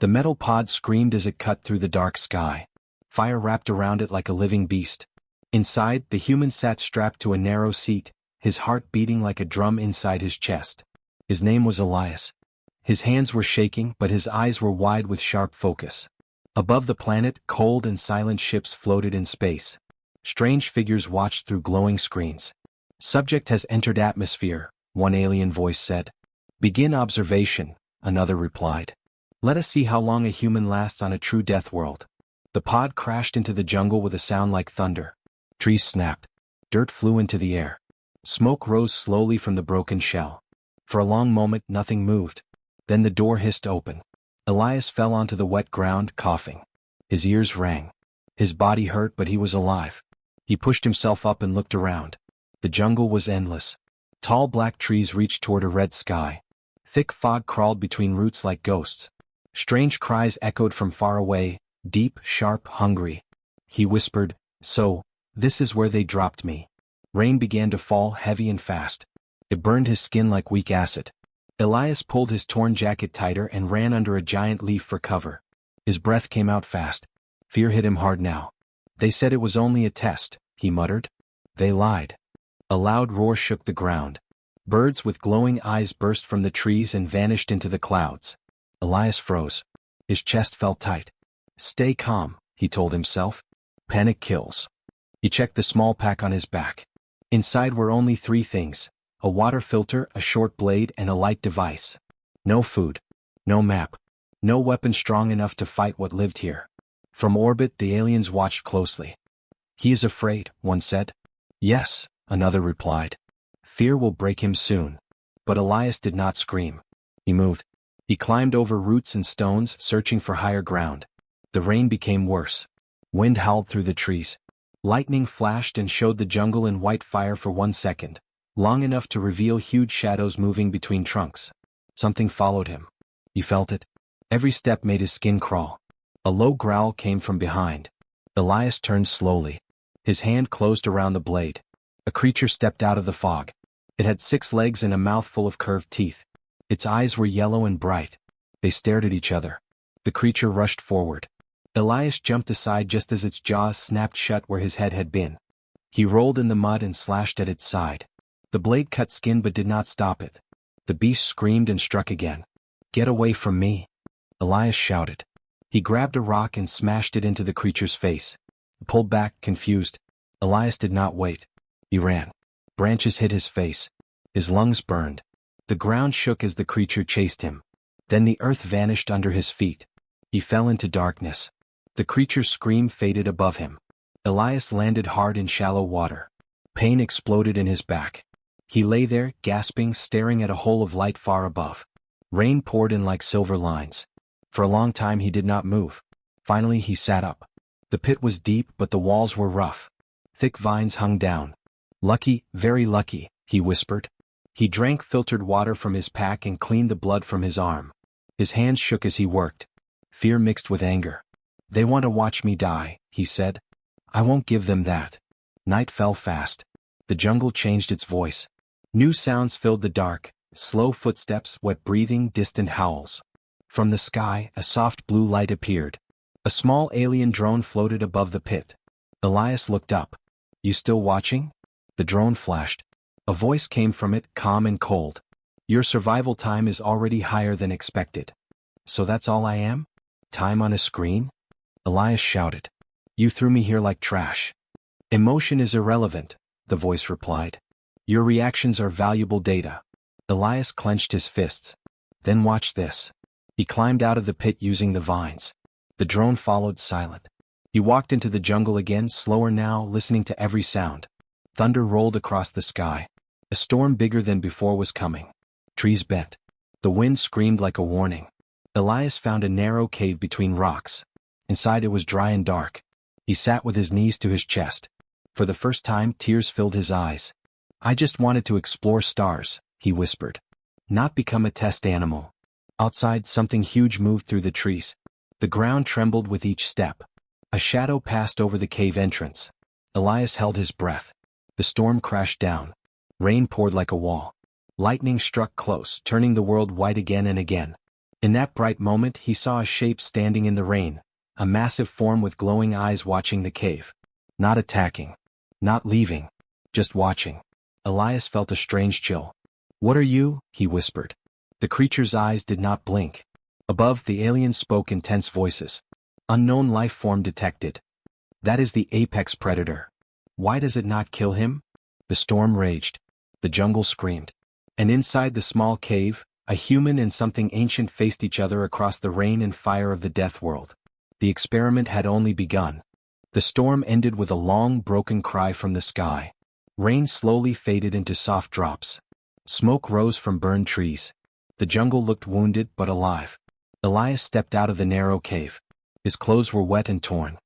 The metal pod screamed as it cut through the dark sky. Fire wrapped around it like a living beast. Inside, the human sat strapped to a narrow seat, his heart beating like a drum inside his chest. His name was Elias. His hands were shaking, but his eyes were wide with sharp focus. Above the planet, cold and silent ships floated in space. Strange figures watched through glowing screens. "Subject has entered atmosphere," one alien voice said. "Begin observation," another replied. "Let us see how long a human lasts on a true death world." The pod crashed into the jungle with a sound like thunder. Trees snapped. Dirt flew into the air. Smoke rose slowly from the broken shell. For a long moment nothing moved. Then the door hissed open. Elias fell onto the wet ground, coughing. His ears rang. His body hurt, but he was alive. He pushed himself up and looked around. The jungle was endless. Tall black trees reached toward a red sky. Thick fog crawled between roots like ghosts. Strange cries echoed from far away, deep, sharp, hungry. He whispered, "So, this is where they dropped me." Rain began to fall, heavy and fast. It burned his skin like weak acid. Elias pulled his torn jacket tighter and ran under a giant leaf for cover. His breath came out fast. Fear hit him hard now. "They said it was only a test," he muttered. "They lied." A loud roar shook the ground. Birds with glowing eyes burst from the trees and vanished into the clouds. Elias froze. His chest felt tight. "Stay calm," he told himself. "Panic kills." He checked the small pack on his back. Inside were only 3 things: a water filter, a short blade, and a light device. No food. No map. No weapon strong enough to fight what lived here. From orbit, the aliens watched closely. "He is afraid," one said. "Yes," another replied. "Fear will break him soon." But Elias did not scream. He moved. He climbed over roots and stones, searching for higher ground. The rain became worse. Wind howled through the trees. Lightning flashed and showed the jungle in white fire for 1 second, long enough to reveal huge shadows moving between trunks. Something followed him. He felt it. Every step made his skin crawl. A low growl came from behind. Elias turned slowly. His hand closed around the blade. A creature stepped out of the fog. It had 6 legs and a mouth full of curved teeth. Its eyes were yellow and bright. They stared at each other. The creature rushed forward. Elias jumped aside just as its jaws snapped shut where his head had been. He rolled in the mud and slashed at its side. The blade cut skin but did not stop it. The beast screamed and struck again. "Get away from me!" Elias shouted. He grabbed a rock and smashed it into the creature's face. It pulled back, confused. Elias did not wait. He ran. Branches hit his face. His lungs burned. The ground shook as the creature chased him. Then the earth vanished under his feet. He fell into darkness. The creature's scream faded above him. Elias landed hard in shallow water. Pain exploded in his back. He lay there, gasping, staring at a hole of light far above. Rain poured in like silver lines. For a long time he did not move. Finally he sat up. The pit was deep, but the walls were rough. Thick vines hung down. "Lucky, very lucky," he whispered. He drank filtered water from his pack and cleaned the blood from his arm. His hands shook as he worked. Fear mixed with anger. "They want to watch me die," he said. "I won't give them that." Night fell fast. The jungle changed its voice. New sounds filled the dark: slow footsteps, wet breathing, distant howls. From the sky, a soft blue light appeared. A small alien drone floated above the pit. Elias looked up. "You still watching?" The drone flashed. A voice came from it, calm and cold. "Your survival time is already higher than expected." "So that's all I am? Time on a screen?" Elias shouted. "You threw me here like trash." "Emotion is irrelevant," the voice replied. "Your reactions are valuable data." Elias clenched his fists. "Then watch this." He climbed out of the pit using the vines. The drone followed, silent. He walked into the jungle again, slower now, listening to every sound. Thunder rolled across the sky. A storm bigger than before was coming. Trees bent. The wind screamed like a warning. Elias found a narrow cave between rocks. Inside it was dry and dark. He sat with his knees to his chest. For the first time, tears filled his eyes. "I just wanted to explore stars," he whispered. "Not become a test animal." Outside, something huge moved through the trees. The ground trembled with each step. A shadow passed over the cave entrance. Elias held his breath. The storm crashed down. Rain poured like a wall. Lightning struck close, turning the world white again and again. In that bright moment he saw a shape standing in the rain, a massive form with glowing eyes watching the cave. Not attacking. Not leaving. Just watching. Elias felt a strange chill. "What are you?" he whispered. The creature's eyes did not blink. Above, the alien spoke in tense voices. "Unknown life form detected. That is the apex predator. Why does it not kill him?" The storm raged. The jungle screamed. And inside the small cave, a human and something ancient faced each other across the rain and fire of the Deathworld. The experiment had only begun. The storm ended with a long, broken cry from the sky. Rain slowly faded into soft drops. Smoke rose from burned trees. The jungle looked wounded but alive. Elias stepped out of the narrow cave. His clothes were wet and torn.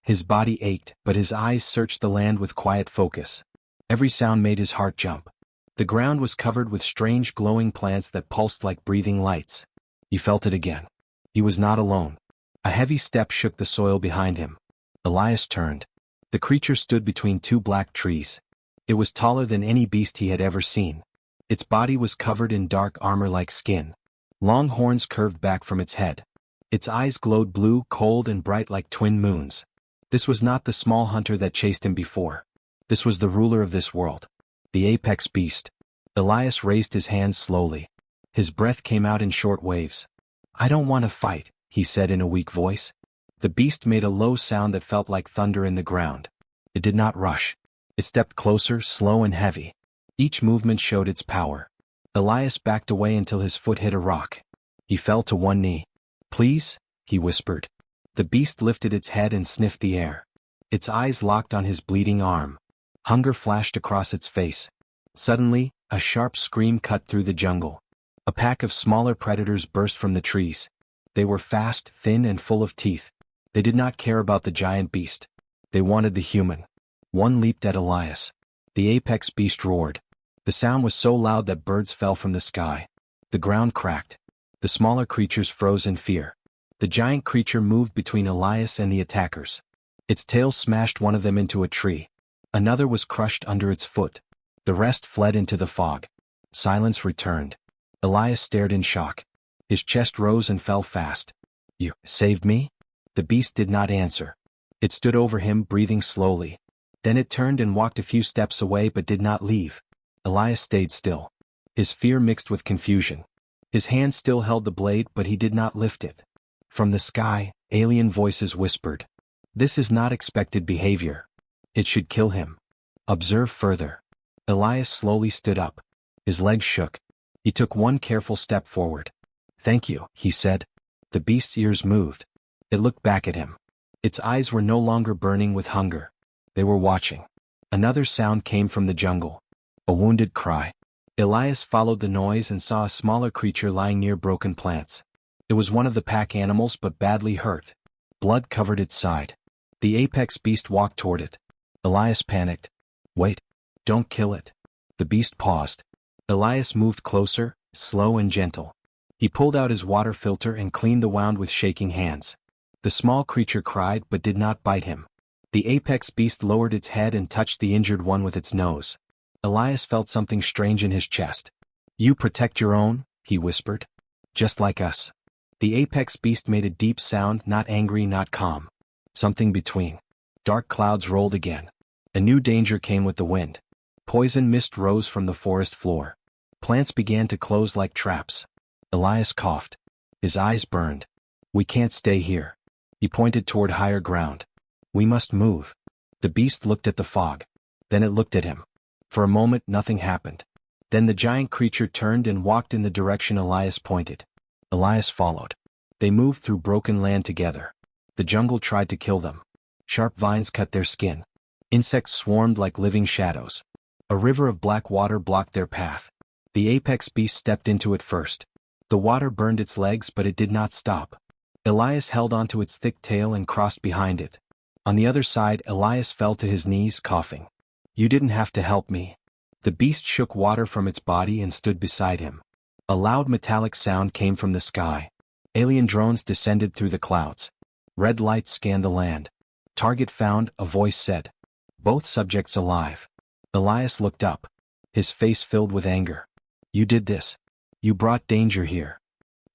His body ached, but his eyes searched the land with quiet focus. Every sound made his heart jump. The ground was covered with strange glowing plants that pulsed like breathing lights. He felt it again. He was not alone. A heavy step shook the soil behind him. Elias turned. The creature stood between two black trees. It was taller than any beast he had ever seen. Its body was covered in dark armor like skin. Long horns curved back from its head. Its eyes glowed blue, cold and bright like twin moons. This was not the small hunter that chased him before. This was the ruler of this world. The apex beast. Elias raised his hands slowly. His breath came out in short waves. "I don't want to fight," he said in a weak voice. The beast made a low sound that felt like thunder in the ground. It did not rush. It stepped closer, slow and heavy. Each movement showed its power. Elias backed away until his foot hit a rock. He fell to one knee. "Please?" he whispered. The beast lifted its head and sniffed the air. Its eyes locked on his bleeding arm. Hunger flashed across its face. Suddenly, a sharp scream cut through the jungle. A pack of smaller predators burst from the trees. They were fast, thin and full of teeth. They did not care about the giant beast. They wanted the human. One leaped at Elias. The apex beast roared. The sound was so loud that birds fell from the sky. The ground cracked. The smaller creatures froze in fear. The giant creature moved between Elias and the attackers. Its tail smashed one of them into a tree. Another was crushed under its foot. The rest fled into the fog. Silence returned. Elias stared in shock. His chest rose and fell fast. "You saved me?" The beast did not answer. It stood over him, breathing slowly. Then it turned and walked a few steps away but did not leave. Elias stayed still. His fear mixed with confusion. His hand still held the blade but he did not lift it. From the sky, alien voices whispered. "This is not expected behavior. It should kill him. Observe further." Elias slowly stood up. His legs shook. He took one careful step forward. "Thank you," he said. The beast's ears moved. It looked back at him. Its eyes were no longer burning with hunger. They were watching. Another sound came from the jungle. A wounded cry. Elias followed the noise and saw a smaller creature lying near broken plants. It was one of the pack animals but badly hurt. Blood covered its side. The apex beast walked toward it. Elias panicked. "Wait. Don't kill it." The beast paused. Elias moved closer, slow and gentle. He pulled out his water filter and cleaned the wound with shaking hands. The small creature cried but did not bite him. The apex beast lowered its head and touched the injured one with its nose. Elias felt something strange in his chest. "You protect your own," he whispered. "Just like us." The apex beast made a deep sound, not angry, not calm. Something between. Dark clouds rolled again. A new danger came with the wind. Poison mist rose from the forest floor. Plants began to close like traps. Elias coughed. His eyes burned. "We can't stay here." He pointed toward higher ground. "We must move." The beast looked at the fog. Then it looked at him. For a moment nothing happened. Then the giant creature turned and walked in the direction Elias pointed. Elias followed. They moved through broken land together. The jungle tried to kill them. Sharp vines cut their skin. Insects swarmed like living shadows. A river of black water blocked their path. The apex beast stepped into it first. The water burned its legs but it did not stop. Elias held onto its thick tail and crossed behind it. On the other side, Elias fell to his knees, coughing. "You didn't have to help me." The beast shook water from its body and stood beside him. A loud metallic sound came from the sky. Alien drones descended through the clouds. Red lights scanned the land. "Target found," a voice said. "Both subjects alive." Elias looked up. His face filled with anger. "You did this. You brought danger here."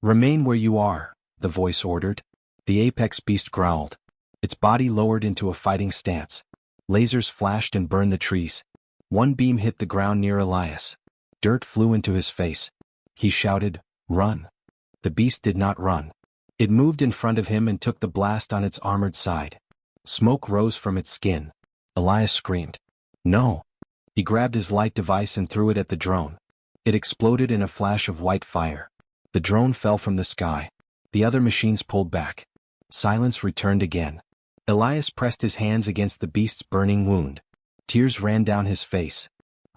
Remain where you are, the voice ordered. The apex beast growled. Its body lowered into a fighting stance. Lasers flashed and burned the trees. One beam hit the ground near Elias. Dirt flew into his face. He shouted, "Run!" The beast did not run. It moved in front of him and took the blast on its armored side. Smoke rose from its skin. Elias screamed. "No!" He grabbed his light device and threw it at the drone. It exploded in a flash of white fire. The drone fell from the sky. The other machines pulled back. Silence returned again. Elias pressed his hands against the beast's burning wound. Tears ran down his face.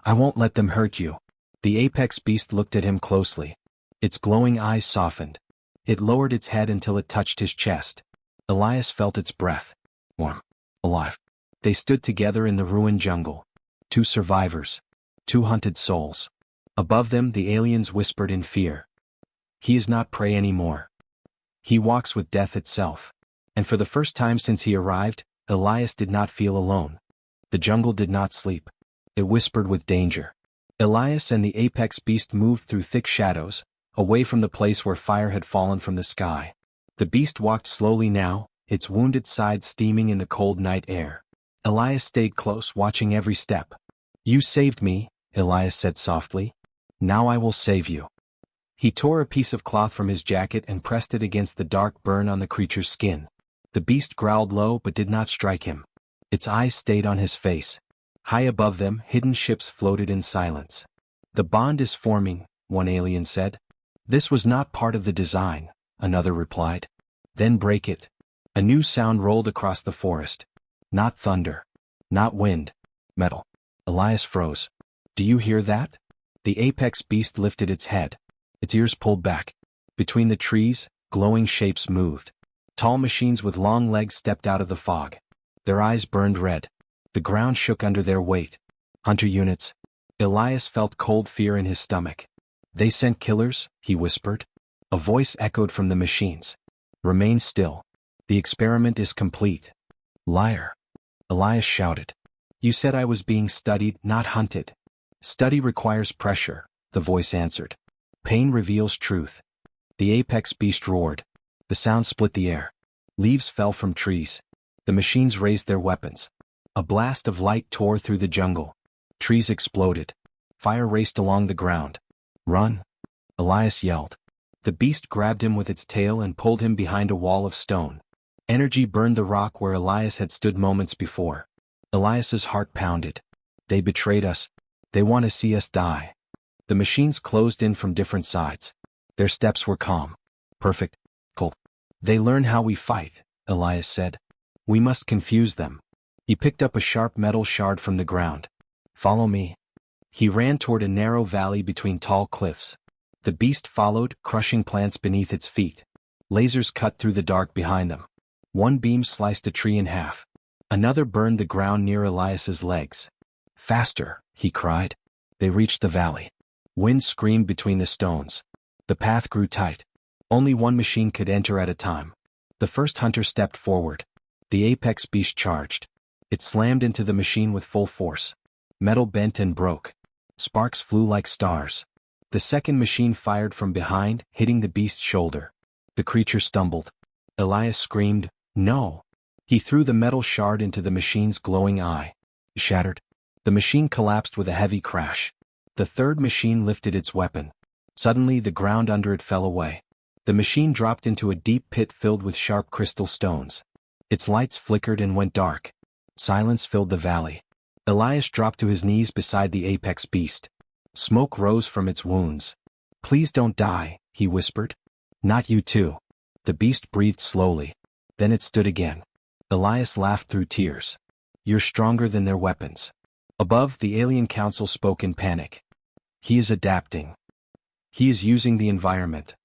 "I won't let them hurt you." The apex beast looked at him closely. Its glowing eyes softened. It lowered its head until it touched his chest. Elias felt its breath. Warm. Alive. They stood together in the ruined jungle. Two survivors. Two hunted souls. Above them the aliens whispered in fear. He is not prey anymore. He walks with death itself. And for the first time since he arrived, Elias did not feel alone. The jungle did not sleep. It whispered with danger. Elias and the apex beast moved through thick shadows, away from the place where fire had fallen from the sky. The beast walked slowly now, its wounded side steaming in the cold night air. Elias stayed close, watching every step. "You saved me," Elias said softly. "Now I will save you." He tore a piece of cloth from his jacket and pressed it against the dark burn on the creature's skin. The beast growled low but did not strike him. Its eyes stayed on his face. High above them, hidden ships floated in silence. "The bond is forming," one alien said. "This was not part of the design," another replied. "Then break it." A new sound rolled across the forest. Not thunder. Not wind. Metal. Elias froze. "Do you hear that?" The apex beast lifted its head. Its ears pulled back. Between the trees, glowing shapes moved. Tall machines with long legs stepped out of the fog. Their eyes burned red. The ground shook under their weight. "Hunter units." Elias felt cold fear in his stomach. "They sent killers," he whispered. A voice echoed from the machines. "Remain still. The experiment is complete." "Liar." Elias shouted. "You said I was being studied, not hunted." "Study requires pressure," the voice answered. "Pain reveals truth." The apex beast roared. The sound split the air. Leaves fell from trees. The machines raised their weapons. A blast of light tore through the jungle. Trees exploded. Fire raced along the ground. "Run!" Elias yelled. The beast grabbed him with its tail and pulled him behind a wall of stone. Energy burned the rock where Elias had stood moments before. Elias's heart pounded. "They betrayed us. They want to see us die." The machines closed in from different sides. Their steps were calm. Perfect. Cold. "They learn how we fight," Elias said. "We must confuse them." He picked up a sharp metal shard from the ground. "Follow me." He ran toward a narrow valley between tall cliffs. The beast followed, crushing plants beneath its feet. Lasers cut through the dark behind them. One beam sliced a tree in half. Another burned the ground near Elias's legs. "Faster," he cried. They reached the valley. Wind screamed between the stones. The path grew tight. Only one machine could enter at a time. The first hunter stepped forward. The apex beast charged. It slammed into the machine with full force. Metal bent and broke. Sparks flew like stars. The second machine fired from behind, hitting the beast's shoulder. The creature stumbled. Elias screamed, "No!" He threw the metal shard into the machine's glowing eye. It shattered. The machine collapsed with a heavy crash. The third machine lifted its weapon. Suddenly the ground under it fell away. The machine dropped into a deep pit filled with sharp crystal stones. Its lights flickered and went dark. Silence filled the valley. Elias dropped to his knees beside the apex beast. Smoke rose from its wounds. "Please don't die," he whispered. "Not you too." The beast breathed slowly. Then it stood again. Elias laughed through tears. "You're stronger than their weapons." Above, the alien council spoke in panic. "He is adapting. He is using the environment.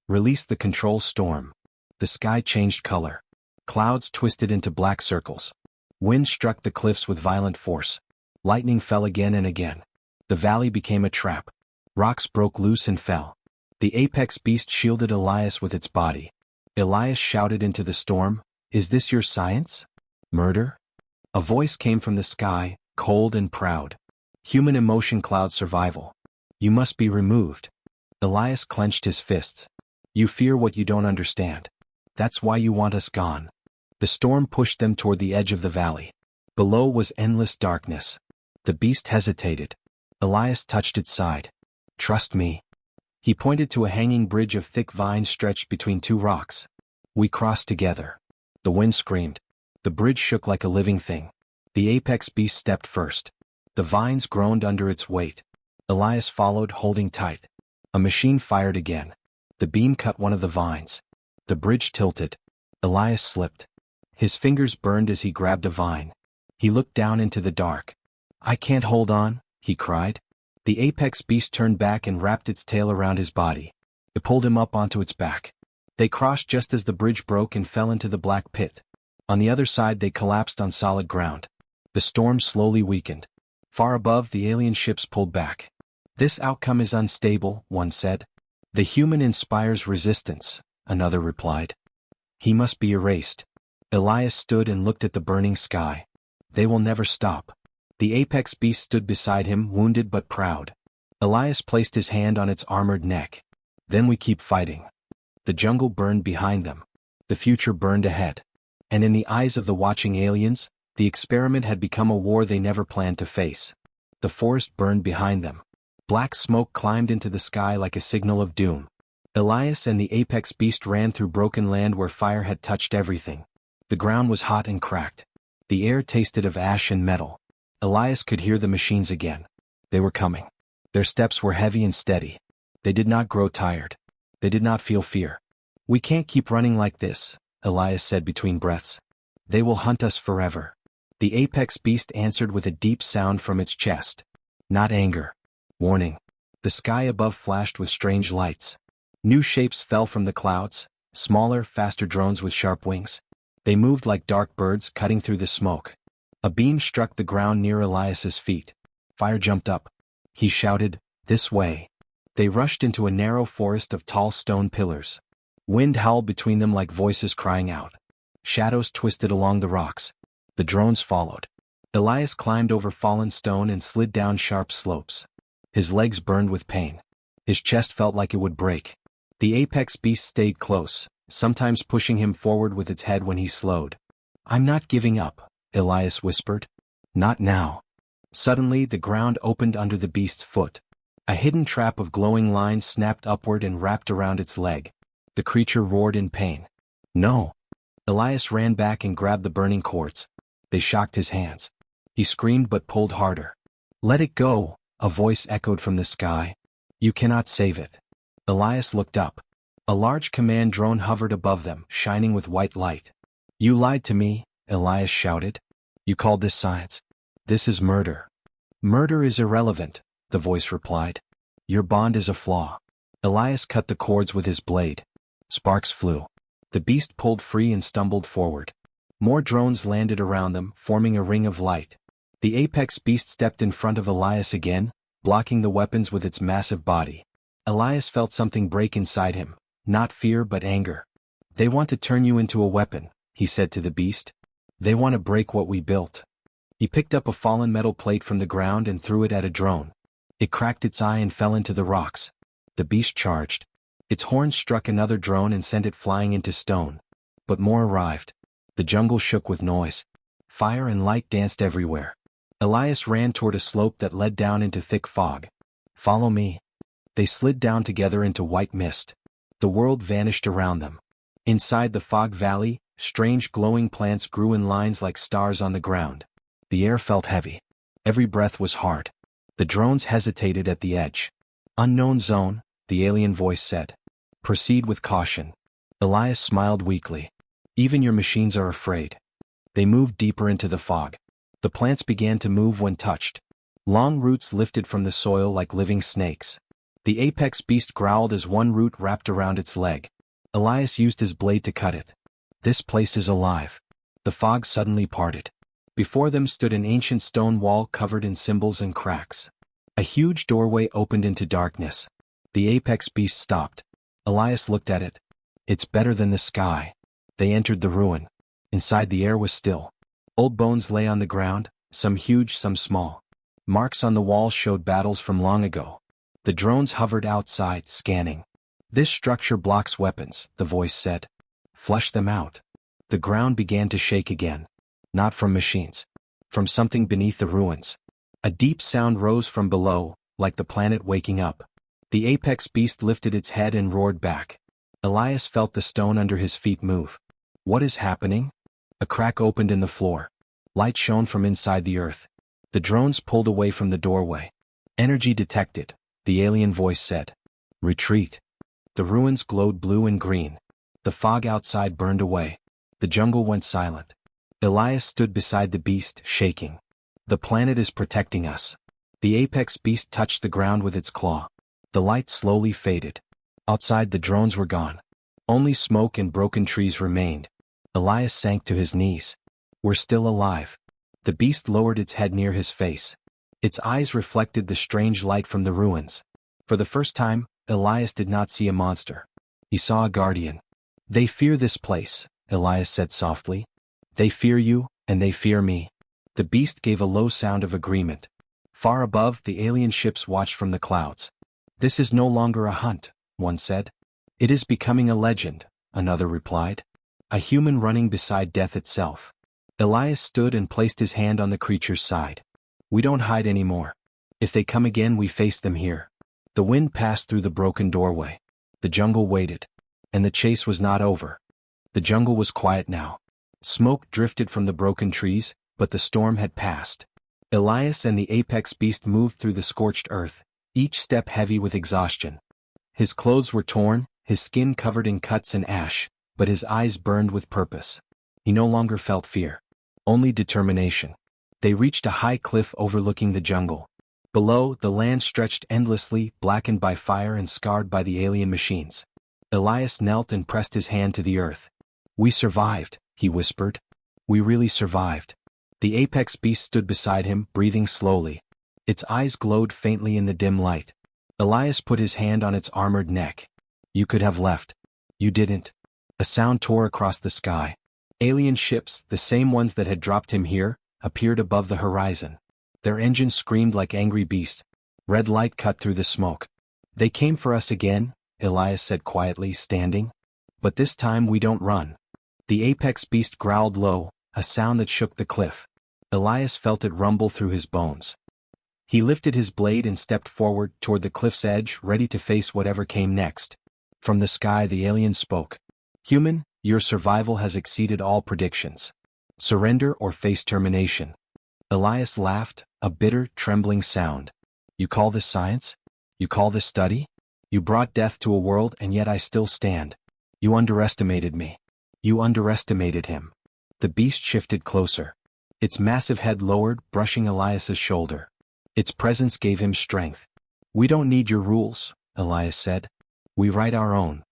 Release the control storm." The sky changed color. Clouds twisted into black circles. Wind struck the cliffs with violent force. Lightning fell again and again. The valley became a trap. Rocks broke loose and fell. The apex beast shielded Elias with its body. Elias shouted into the storm, "Is this your science? Murder?" A voice came from the sky, cold and proud. "Human emotion clouds survival. You must be removed." Elias clenched his fists. You fear what you don't understand. That's why you want us gone. The storm pushed them toward the edge of the valley. Below was endless darkness. The beast hesitated. Elias touched its side. Trust me. He pointed to a hanging bridge of thick vines stretched between two rocks. We crossed together. The wind screamed. The bridge shook like a living thing. The apex beast stepped first. The vines groaned under its weight. Elias followed, holding tight. A machine fired again. The beam cut one of the vines. The bridge tilted. Elias slipped. His fingers burned as he grabbed a vine. He looked down into the dark. I can't hold on, he cried. The apex beast turned back and wrapped its tail around his body. It pulled him up onto its back. They crossed just as the bridge broke and fell into the black pit. On the other side they collapsed on solid ground. The storm slowly weakened. Far above, the alien ships pulled back. This outcome is unstable, one said. The human inspires resistance, another replied. He must be erased. Elias stood and looked at the burning sky. They will never stop. The apex beast stood beside him, wounded but proud. Elias placed his hand on its armored neck. Then we keep fighting. The jungle burned behind them. The future burned ahead. And in the eyes of the watching aliens, the experiment had become a war they never planned to face. The forest burned behind them. Black smoke climbed into the sky like a signal of doom. Elias and the apex beast ran through broken land where fire had touched everything. The ground was hot and cracked. The air tasted of ash and metal. Elias could hear the machines again. They were coming. Their steps were heavy and steady. They did not grow tired. They did not feel fear. We can't keep running like this, Elias said between breaths. They will hunt us forever. The apex beast answered with a deep sound from its chest. Not anger. Warning. The sky above flashed with strange lights. New shapes fell from the clouds, smaller, faster drones with sharp wings. They moved like dark birds cutting through the smoke. A beam struck the ground near Elias's feet. Fire jumped up. He shouted, "This way." They rushed into a narrow forest of tall stone pillars. Wind howled between them like voices crying out. Shadows twisted along the rocks. The drones followed. Elias climbed over fallen stone and slid down sharp slopes. His legs burned with pain. His chest felt like it would break. The apex beast stayed close, sometimes pushing him forward with its head when he slowed. I'm not giving up, Elias whispered. Not now. Suddenly the ground opened under the beast's foot. A hidden trap of glowing lines snapped upward and wrapped around its leg. The creature roared in pain. No. Elias ran back and grabbed the burning cords. They shocked his hands. He screamed but pulled harder. Let it go, a voice echoed from the sky. You cannot save it. Elias looked up. A large command drone hovered above them, shining with white light. You lied to me, Elias shouted. You called this science. This is murder. Murder is irrelevant, the voice replied. Your bond is a flaw. Elias cut the cords with his blade. Sparks flew. The beast pulled free and stumbled forward. More drones landed around them, forming a ring of light. The apex beast stepped in front of Elias again, blocking the weapons with its massive body. Elias felt something break inside him, not fear but anger. They want to turn you into a weapon, he said to the beast. They want to break what we built. He picked up a fallen metal plate from the ground and threw it at a drone. It cracked its eye and fell into the rocks. The beast charged. Its horns struck another drone and sent it flying into stone. But more arrived. The jungle shook with noise. Fire and light danced everywhere. Elias ran toward a slope that led down into thick fog. Follow me. They slid down together into white mist. The world vanished around them. Inside the fog valley, strange glowing plants grew in lines like stars on the ground. The air felt heavy. Every breath was hard. The drones hesitated at the edge. Unknown zone, the alien voice said. Proceed with caution. Elias smiled weakly. Even your machines are afraid. They moved deeper into the fog. The plants began to move when touched. Long roots lifted from the soil like living snakes. The apex beast growled as one root wrapped around its leg. Elias used his blade to cut it. This place is alive. The fog suddenly parted. Before them stood an ancient stone wall covered in symbols and cracks. A huge doorway opened into darkness. The apex beast stopped. Elias looked at it. It's better than the sky. They entered the ruin. Inside the air was still. Old bones lay on the ground, some huge, some small. Marks on the wall showed battles from long ago. The drones hovered outside, scanning. This structure blocks weapons, the voice said. Flush them out. The ground began to shake again. Not from machines. From something beneath the ruins. A deep sound rose from below, like the planet waking up. The apex beast lifted its head and roared back. Elias felt the stone under his feet move. What is happening? A crack opened in the floor. Light shone from inside the earth. The drones pulled away from the doorway. Energy detected, the alien voice said. Retreat. The ruins glowed blue and green. The fog outside burned away. The jungle went silent. Elias stood beside the beast, shaking. The planet is protecting us. The apex beast touched the ground with its claw. The light slowly faded. Outside the drones were gone. Only smoke and broken trees remained. Elias sank to his knees. We're still alive. The beast lowered its head near his face. Its eyes reflected the strange light from the ruins. For the first time, Elias did not see a monster. He saw a guardian. They fear this place, Elias said softly. They fear you, and they fear me. The beast gave a low sound of agreement. Far above, the alien ships watched from the clouds. This is no longer a hunt, one said. It is becoming a legend, another replied. A human running beside death itself. Elias stood and placed his hand on the creature's side. We don't hide anymore. If they come again, we face them here. The wind passed through the broken doorway. The jungle waited. And the chase was not over. The jungle was quiet now. Smoke drifted from the broken trees, but the storm had passed. Elias and the apex beast moved through the scorched earth, each step heavy with exhaustion. His clothes were torn, his skin covered in cuts and ash, but his eyes burned with purpose. He no longer felt fear. Only determination. They reached a high cliff overlooking the jungle. Below, the land stretched endlessly, blackened by fire and scarred by the alien machines. Elias knelt and pressed his hand to the earth. We survived, he whispered. We really survived. The apex beast stood beside him, breathing slowly. Its eyes glowed faintly in the dim light. Elias put his hand on its armored neck. You could have left. You didn't. A sound tore across the sky. Alien ships, the same ones that had dropped him here, appeared above the horizon. Their engines screamed like angry beasts. Red light cut through the smoke. They came for us again, Elias said quietly, standing. But this time we don't run. The apex beast growled low, a sound that shook the cliff. Elias felt it rumble through his bones. He lifted his blade and stepped forward toward the cliff's edge, ready to face whatever came next. From the sky the alien spoke. Human, your survival has exceeded all predictions. Surrender or face termination. Elias laughed, a bitter, trembling sound. You call this science? You call this study? You brought death to a world and yet I still stand. You underestimated me. You underestimated him. The beast shifted closer. Its massive head lowered, brushing Elias's shoulder. Its presence gave him strength. We don't need your rules, Elias said. We write our own.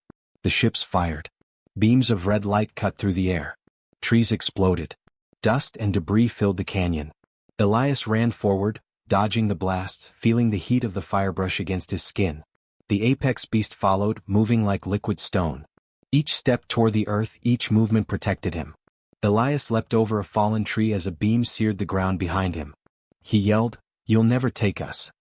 The ships fired. Beams of red light cut through the air. Trees exploded. Dust and debris filled the canyon. Elias ran forward, dodging the blasts, feeling the heat of the firebrush against his skin. The apex beast followed, moving like liquid stone. Each step tore the earth, each movement protected him. Elias leapt over a fallen tree as a beam seared the ground behind him. He yelled, You'll never take us.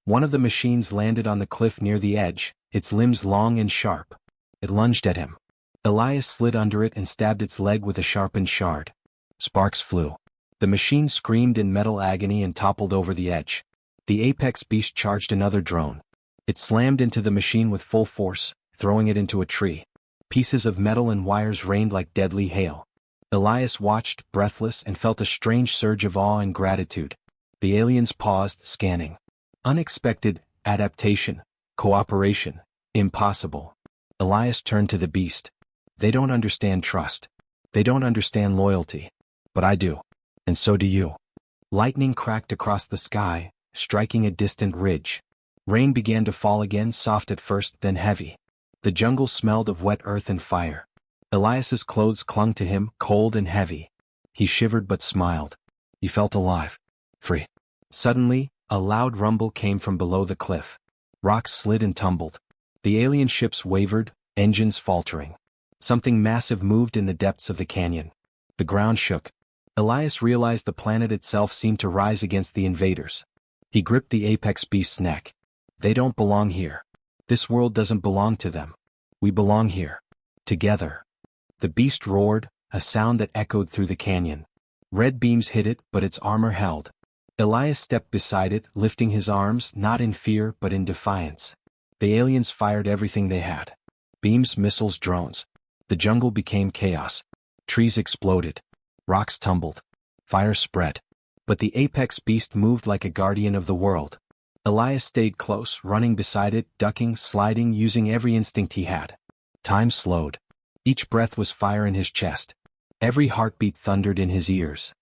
One of the machines landed on the cliff near the edge, its limbs long and sharp. It lunged at him. Elias slid under it and stabbed its leg with a sharpened shard. Sparks flew. The machine screamed in metal agony and toppled over the edge. The apex beast charged another drone. It slammed into the machine with full force, throwing it into a tree. Pieces of metal and wires rained like deadly hail. Elias watched, breathless, and felt a strange surge of awe and gratitude. The aliens paused, scanning. Unexpected, adaptation, cooperation, impossible. Elias turned to the beast. They don't understand trust. They don't understand loyalty. But I do. And so do you. Lightning cracked across the sky, striking a distant ridge. Rain began to fall again, soft at first, then heavy. The jungle smelled of wet earth and fire. Elias's clothes clung to him, cold and heavy. He shivered but smiled. He felt alive. Free. Suddenly, a loud rumble came from below the cliff. Rocks slid and tumbled. The alien ships wavered, engines faltering. Something massive moved in the depths of the canyon. The ground shook. Elias realized the planet itself seemed to rise against the invaders. He gripped the apex beast's neck. They don't belong here. This world doesn't belong to them. We belong here. Together. The beast roared, a sound that echoed through the canyon. Red beams hit it, but its armor held. Elias stepped beside it, lifting his arms, not in fear but in defiance. The aliens fired everything they had. Beams, missiles, drones. The jungle became chaos. Trees exploded. Rocks tumbled. Fire spread. But the apex beast moved like a guardian of the world. Elias stayed close, running beside it, ducking, sliding, using every instinct he had. Time slowed. Each breath was fire in his chest. Every heartbeat thundered in his ears.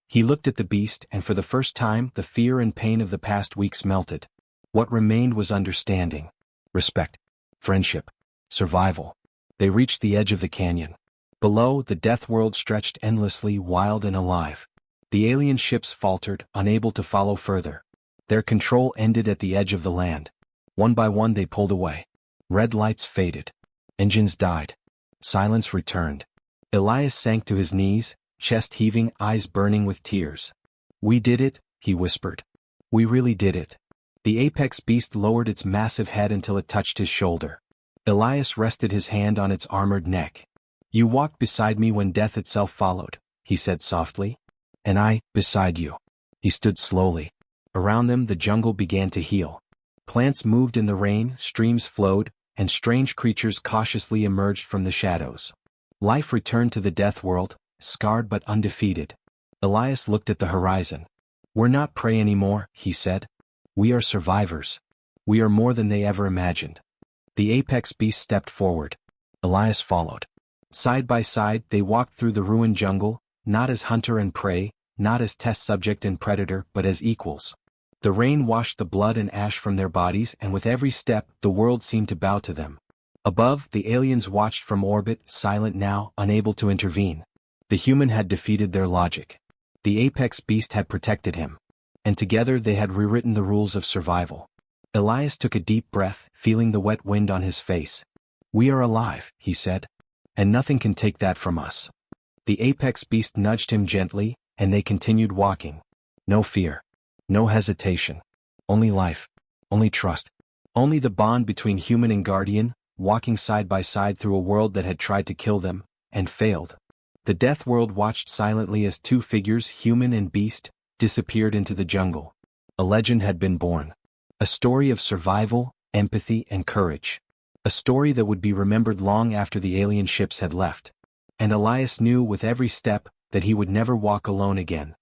He looked at the beast, and for the first time, the fear and pain of the past weeks melted. What remained was understanding, respect, friendship, survival. They reached the edge of the canyon. Below, the death world stretched endlessly, wild and alive. The alien ships faltered, unable to follow further. Their control ended at the edge of the land. One by one they pulled away. Red lights faded. Engines died. Silence returned. Elias sank to his knees, chest heaving, eyes burning with tears. "We did it," he whispered. "We really did it." The apex beast lowered its massive head until it touched his shoulder. Elias rested his hand on its armored neck. "You walked beside me when death itself followed," he said softly. "And I, beside you." He stood slowly. Around them the jungle began to heal. Plants moved in the rain, streams flowed, and strange creatures cautiously emerged from the shadows. Life returned to the death world, scarred but undefeated. Elias looked at the horizon. "We're not prey anymore," he said. "We are survivors. We are more than they ever imagined." The apex beast stepped forward. Elias followed. Side by side they walked through the ruined jungle, not as hunter and prey, not as test subject and predator, but as equals. The rain washed the blood and ash from their bodies, and with every step, the world seemed to bow to them. Above, the aliens watched from orbit, silent now, unable to intervene. The human had defeated their logic. The apex beast had protected him. And together they had rewritten the rules of survival. Elias took a deep breath, feeling the wet wind on his face. "We are alive," he said. "And nothing can take that from us." The apex beast nudged him gently, and they continued walking. No fear. No hesitation. Only life. Only trust. Only the bond between human and guardian, walking side by side through a world that had tried to kill them, and failed. The death world watched silently as two figures, human and beast, disappeared into the jungle. A legend had been born. A story of survival, empathy, and courage. A story that would be remembered long after the alien ships had left. And Elias knew with every step that he would never walk alone again.